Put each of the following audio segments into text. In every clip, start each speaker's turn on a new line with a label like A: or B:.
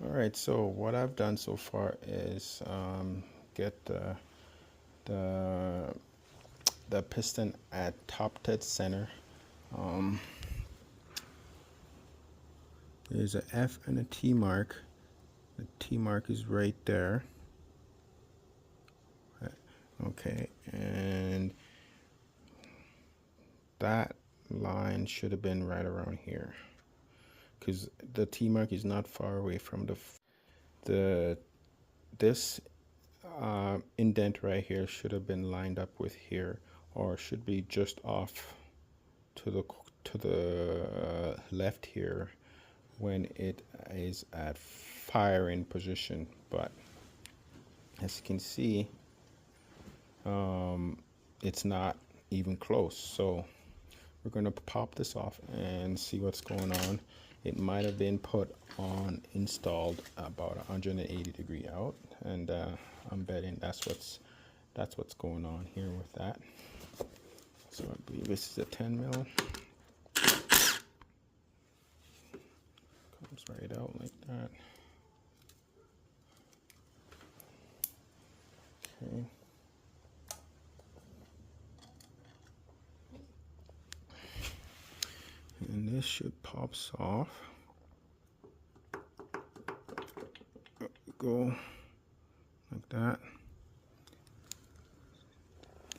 A: All right, so what I've done so far is get the the piston at top dead center. Um, there's a F and a T mark. The T mark is right there. Okay, and that line should have been right around here, because the T mark is not far away from the this indent right here should have been lined up with here, or should be just off to the left here when it is at firing position. But as you can see, it's not even close. So we're going to pop this off and see what's going on. It might have been put on installed about 180 degree out, and I'm betting that's what's going on here with that. So I believe this is a 10 mil. Comes right out like that. Okay. And this should pops off. Go like that.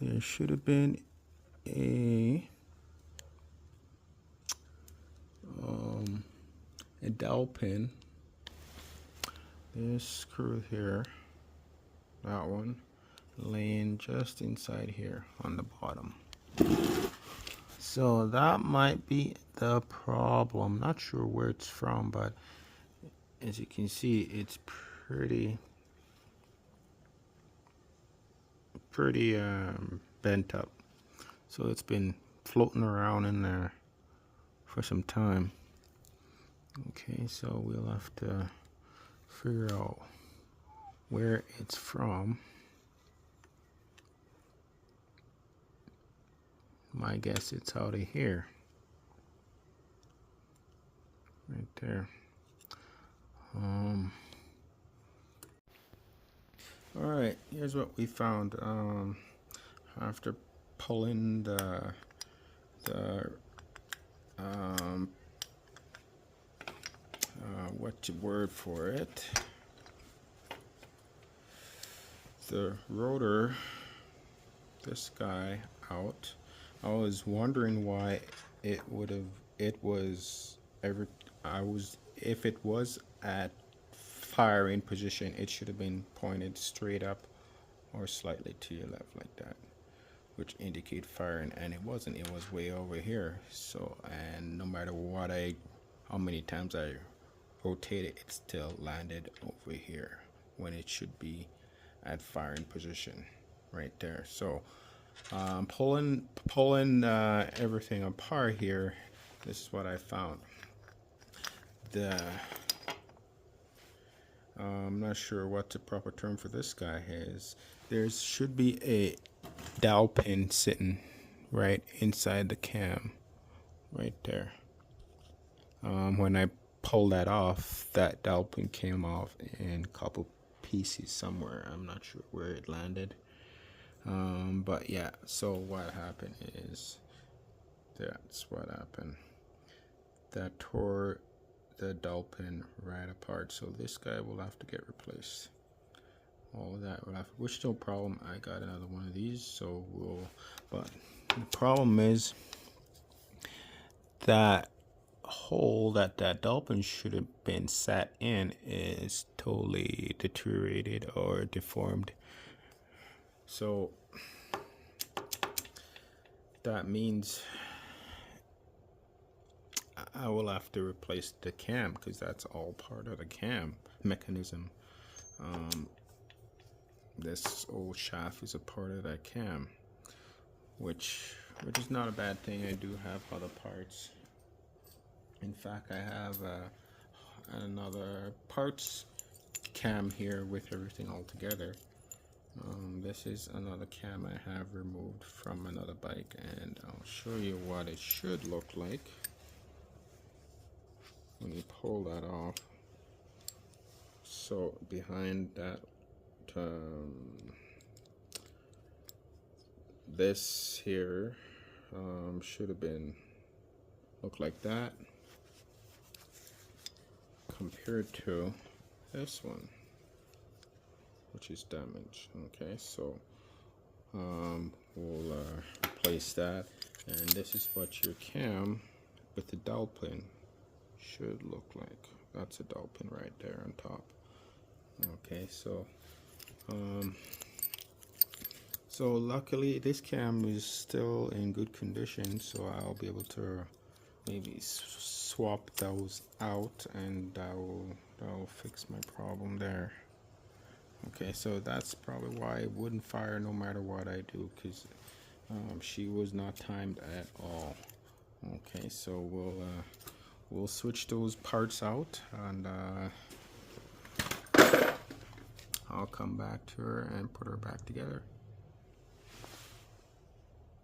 A: There should have been a dowel pin. This screw here, that one, laying just inside here on the bottom. So that might be the problem. Not sure where it's from, but as you can see, it's pretty bent up. So it's been floating around in there for some time. Okay, so we'll have to figure out where it's from. My guess it's out of here. Right there. Alright, here's what we found. After pulling what's the word for it? The rotor, this guy out. I was wondering why if it was at firing position, it should have been pointed straight up or slightly to your left like that, which indicate firing, and it wasn't. It was way over here. So, and no matter how many times I rotated, it still landed over here when it should be at firing position right there. So pulling everything apart here, this is what I found. I'm not sure what the proper term for this guy is. There should be a dowel pin sitting right inside the cam right there. When I pulled that off, that dowel pin came off in a couple pieces somewhere. I'm not sure where it landed. But yeah, so what happened is, that's what happened. That tore the dowel pin right apart. So this guy will have to get replaced. All of that will have, which no problem. I got another one of these, so but the problem is that hole that dowel pin should have been sat in is totally deteriorated or deformed. So that means I will have to replace the cam, because that's all part of the cam mechanism. This old shaft is a part of that cam, which is not a bad thing. I do have other parts. In fact, I have another parts cam here with everything all together. This is another cam I have removed from another bike, and I'll show you what it should look like when you pull that off. So behind that, this here should have been look like that compared to this one, which is damaged. Okay, so we'll replace that, and this is what your cam with the dowel pin should look like. That's a dowel pin right there on top. Okay, so so luckily this cam is still in good condition, so I'll be able to maybe swap those out, and that'll fix my problem there. Okay, so that's probably why it wouldn't fire no matter what I do, because she was not timed at all. Okay, so we'll switch those parts out, and I'll come back to her and put her back together.